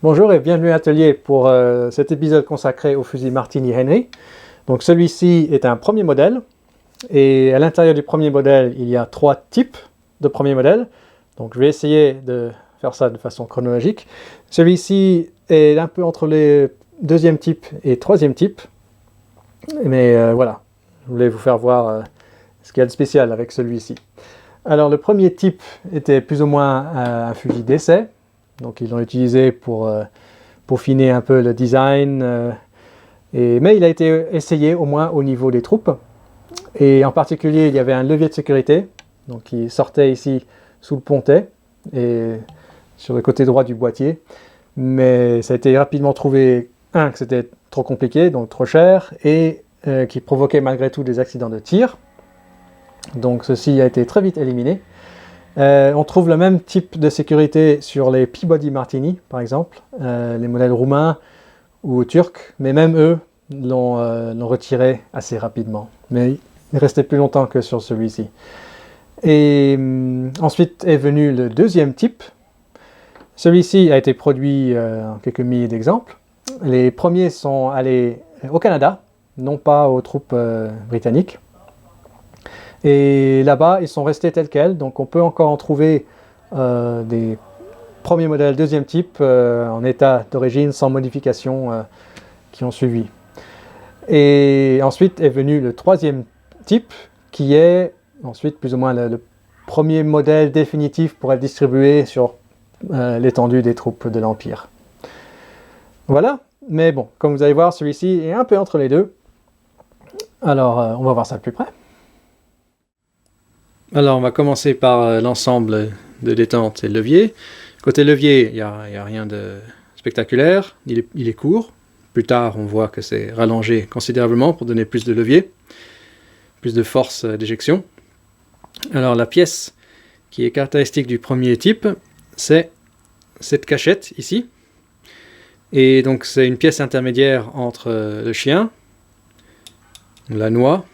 Bonjour et bienvenue à Atelier pour cet épisode consacré au fusil Martini-Henry. Donc celui-ci est un premier modèle et à l'intérieur du premier modèle il y a 3 types de premiers modèles. Donc je vais essayer de faire ça de façon chronologique. Celui-ci est un peu entre les deuxième type et troisième type. Mais voilà, je voulais vous faire voir ce qu'il y a de spécial avec celui-ci. Alors le premier type était plus ou moins un fusil d'essai. Donc ils l'ont utilisé pour peaufiner un peu le design, mais il a été essayé au moins au niveau des troupes. Et en particulier, il y avait un levier de sécurité, donc qui sortait ici sous le pontet et sur le côté droit du boîtier. Mais ça a été rapidement trouvé, que c'était trop compliqué, donc trop cher, et qui provoquait malgré tout des accidents de tir. Donc ceci a été très vite éliminé. On trouve le même type de sécurité sur les Peabody Martini, par exemple, les modèles roumains ou turcs, mais même eux l'ont retiré assez rapidement. Mais il restait plus longtemps que sur celui-ci. Et ensuite est venu le deuxième type. Celui-ci a été produit en quelques milliers d'exemples. Les premiers sont allés au Canada, non pas aux troupes britanniques. Et là-bas, ils sont restés tels quels, donc on peut encore en trouver des premiers modèles deuxième type en état d'origine sans modification qui ont suivi. Et ensuite est venu le troisième type qui est ensuite plus ou moins le premier modèle définitif pour être distribué sur l'étendue des troupes de l'Empire. Voilà, mais bon, comme vous allez voir, celui-ci est un peu entre les deux. Alors, on va voir ça de plus près. Alors, on va commencer par l'ensemble de détente et le levier. Côté levier, il n'y a rien de spectaculaire, il est court. Plus tard, on voit que c'est rallongé considérablement pour donner plus de levier, plus de force d'éjection. Alors, la pièce qui est caractéristique du premier type, c'est cette cachette ici. Et donc, c'est une pièce intermédiaire entre le chien, la noix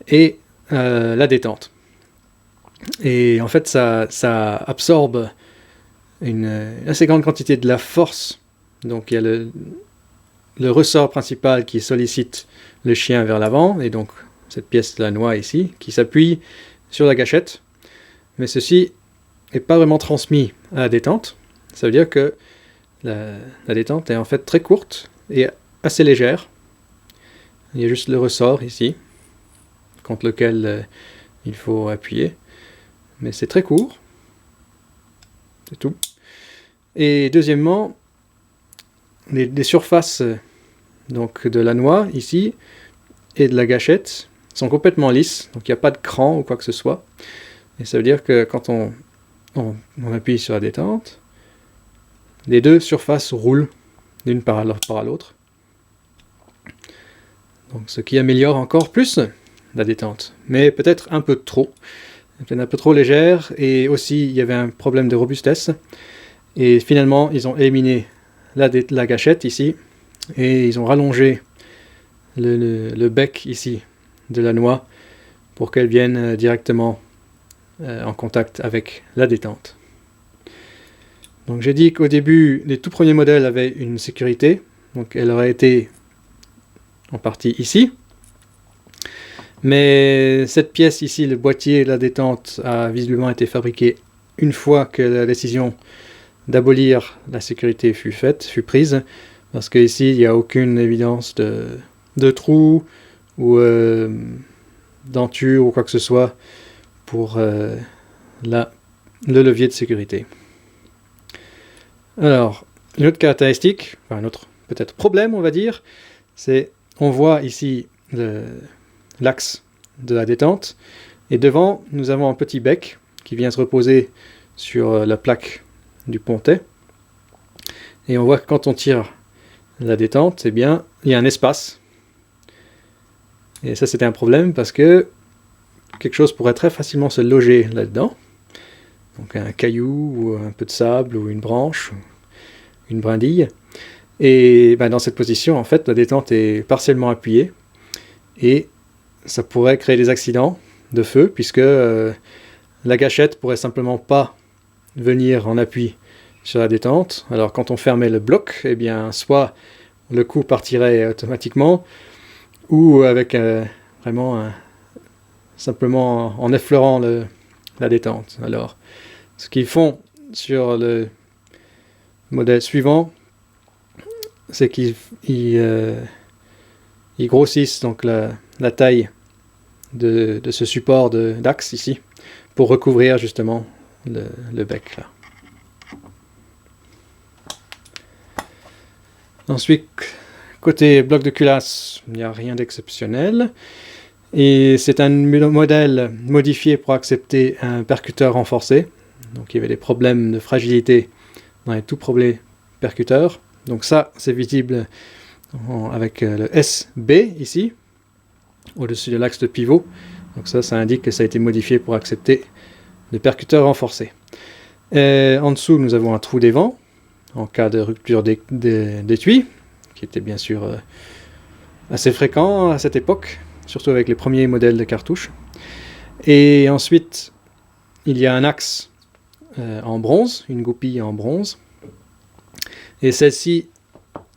et la détente. Et en fait, ça absorbe une assez grande quantité de la force. Donc il y a le ressort principal qui sollicite le chien vers l'avant, et donc cette pièce de la noix ici, qui s'appuie sur la gâchette. Mais ceci n'est pas vraiment transmis à la détente. Ça veut dire que la détente est en fait très courte et assez légère. Il y a juste le ressort ici, contre lequel il faut appuyer. Mais c'est très court. C'est tout. Et deuxièmement, les surfaces donc de la noix ici et de la gâchette sont complètement lisses. Donc il n'y a pas de cran ou quoi que ce soit. Et ça veut dire que quand on appuie sur la détente, les deux surfaces roulent d'une par à l'autre. Donc ce qui améliore encore plus la détente. Mais peut-être un peu trop. Peut-être un peu trop légère, et aussi il y avait un problème de robustesse. Et finalement, ils ont éliminé la gâchette ici, et ils ont rallongé le bec ici de la noix pour qu'elle vienne directement en contact avec la détente. Donc j'ai dit qu'au début, les tout premiers modèles avaient une sécurité, donc elle aurait été en partie ici. Mais cette pièce ici, le boîtier de la détente, a visiblement été fabriqué une fois que la décision d'abolir la sécurité fut prise, parce qu'ici il n'y a aucune évidence de trou ou denture ou quoi que ce soit pour le levier de sécurité. Alors, une autre caractéristique, enfin un autre peut-être problème on va dire, c'est on voit ici l'axe de la détente, et devant nous avons un petit bec qui vient se reposer sur la plaque du pontet, et on voit que quand on tire la détente, eh bien il y a un espace, et ça c'était un problème parce que quelque chose pourrait très facilement se loger là-dedans, donc un caillou ou un peu de sable ou une branche, une brindille, et dans cette position en fait la détente est partiellement appuyée, et ça pourrait créer des accidents de feu, puisque la gâchette pourrait simplement pas venir en appui sur la détente. Alors quand on fermait le bloc, eh bien soit le coup partirait automatiquement, ou avec simplement en effleurant la détente. Alors ce qu'ils font sur le modèle suivant, c'est qu'ils grossissent donc la taille de ce support d'axe ici, pour recouvrir justement le bec là. Ensuite, côté bloc de culasse, il n'y a rien d'exceptionnel. Et c'est un modèle modifié pour accepter un percuteur renforcé. Donc il y avait des problèmes de fragilité dans les tout premiers percuteurs. Donc ça, c'est visible avec le SB ici, au-dessus de l'axe de pivot. Donc ça indique que ça a été modifié pour accepter le percuteur renforcé. En dessous, nous avons un trou d'évent en cas de rupture d'étui, qui était bien sûr assez fréquent à cette époque, surtout avec les premiers modèles de cartouches. Et ensuite, il y a un axe en bronze, une goupille en bronze. Et celle-ci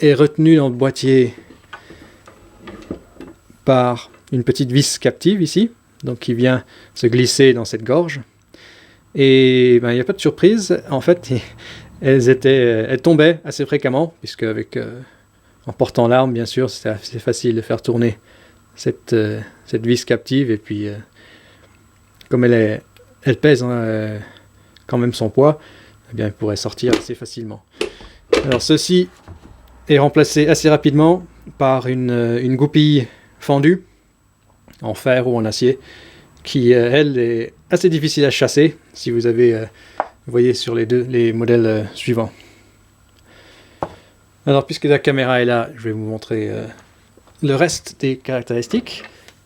est retenue dans le boîtier par une petite vis captive ici, donc qui vient se glisser dans cette gorge. Et il n'y a pas de surprise, en fait, elles tombaient assez fréquemment, puisque en portant l'arme, bien sûr, c'était assez facile de faire tourner cette vis captive, et puis comme elle pèse quand même son poids, eh bien, elle pourrait sortir assez facilement. Alors ceci est remplacé assez rapidement par une goupille fendue, en fer ou en acier, qui, elle, est assez difficile à chasser, si vous voyez sur les modèles suivants. Alors, puisque la caméra est là, je vais vous montrer le reste des caractéristiques.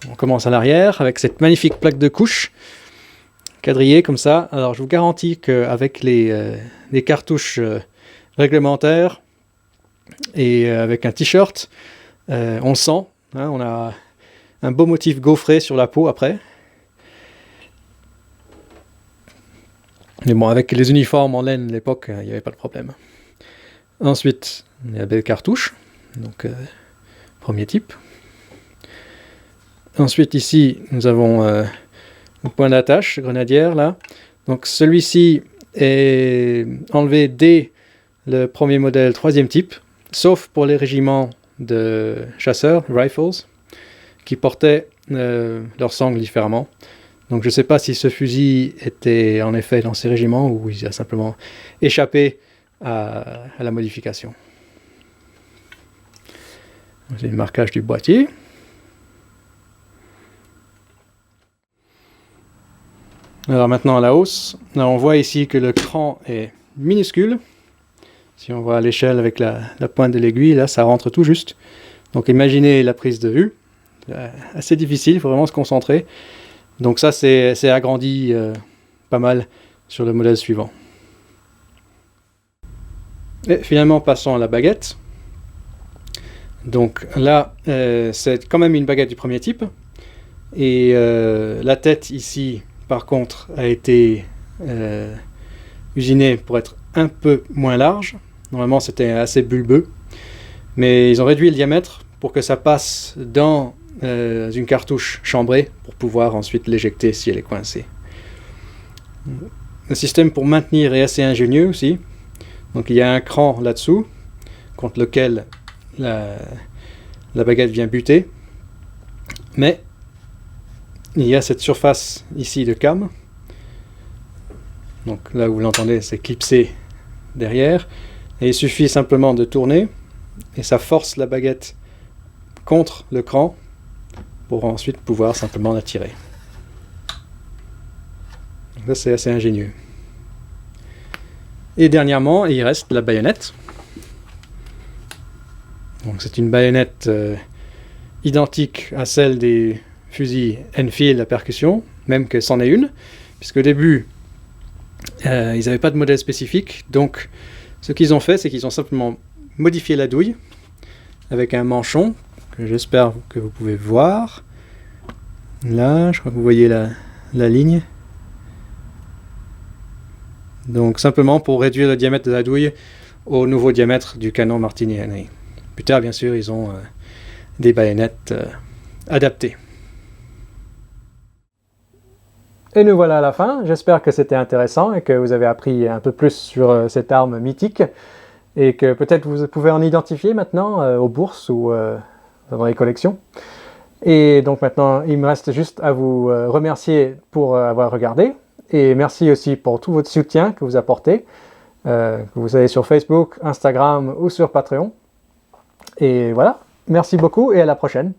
On commence à l'arrière, avec cette magnifique plaque de couche, quadrillée comme ça. Alors, je vous garantis qu'avec les cartouches réglementaires, et avec un t-shirt, on le sent, hein, on a un beau motif gaufré sur la peau après. Mais bon, avec les uniformes en laine de l'époque, il n'y avait pas de problème. Ensuite, il y a la belle cartouche, donc premier type. Ensuite, ici, nous avons le point d'attache grenadière, là. Donc celui-ci est enlevé dès le premier modèle, troisième type, sauf pour les régiments de chasseurs, rifles, qui portaient leur sangle différemment. Donc je ne sais pas si ce fusil était en effet dans ces régiments ou il a simplement échappé à la modification. C'est le marquage du boîtier. Alors maintenant à la hausse, là, on voit ici que le cran est minuscule. Si on voit à l'échelle avec la pointe de l'aiguille, là ça rentre tout juste. Donc imaginez la prise de vue, assez difficile, il faut vraiment se concentrer. Donc ça c'est agrandi pas mal sur le modèle suivant. Et finalement passons à la baguette. Donc là c'est quand même une baguette du premier type. Et la tête ici par contre a été usinée pour être un peu moins large. Normalement c'était assez bulbeux. Mais ils ont réduit le diamètre pour que ça passe dans une cartouche chambrée pour pouvoir ensuite l'éjecter si elle est coincée. Le système pour maintenir est assez ingénieux aussi. Donc il y a un cran là-dessous contre lequel la baguette vient buter. Mais il y a cette surface ici de came. Donc là où vous l'entendez, c'est clipsé derrière. Et il suffit simplement de tourner et ça force la baguette contre le cran pour ensuite pouvoir simplement la tirer. Donc ça c'est assez ingénieux. Et dernièrement, il reste la baïonnette. Donc c'est une baïonnette identique à celle des fusils Enfield à percussion, même que c'en est une, puisque au début, ils n'avaient pas de modèle spécifique. Donc ce qu'ils ont fait, c'est qu'ils ont simplement modifié la douille avec un manchon que j'espère que vous pouvez voir. Là, je crois que vous voyez la ligne. Donc simplement pour réduire le diamètre de la douille au nouveau diamètre du canon Martini-Henry. Plus tard, bien sûr, ils ont des baïonnettes adaptées. Et nous voilà à la fin. J'espère que c'était intéressant et que vous avez appris un peu plus sur cette arme mythique et que peut-être vous pouvez en identifier maintenant aux bourses ou dans les collections. Et donc maintenant, il me reste juste à vous remercier pour avoir regardé et merci aussi pour tout votre soutien que vous apportez, que vous avez sur Facebook, Instagram ou sur Patreon. Et voilà, merci beaucoup et à la prochaine.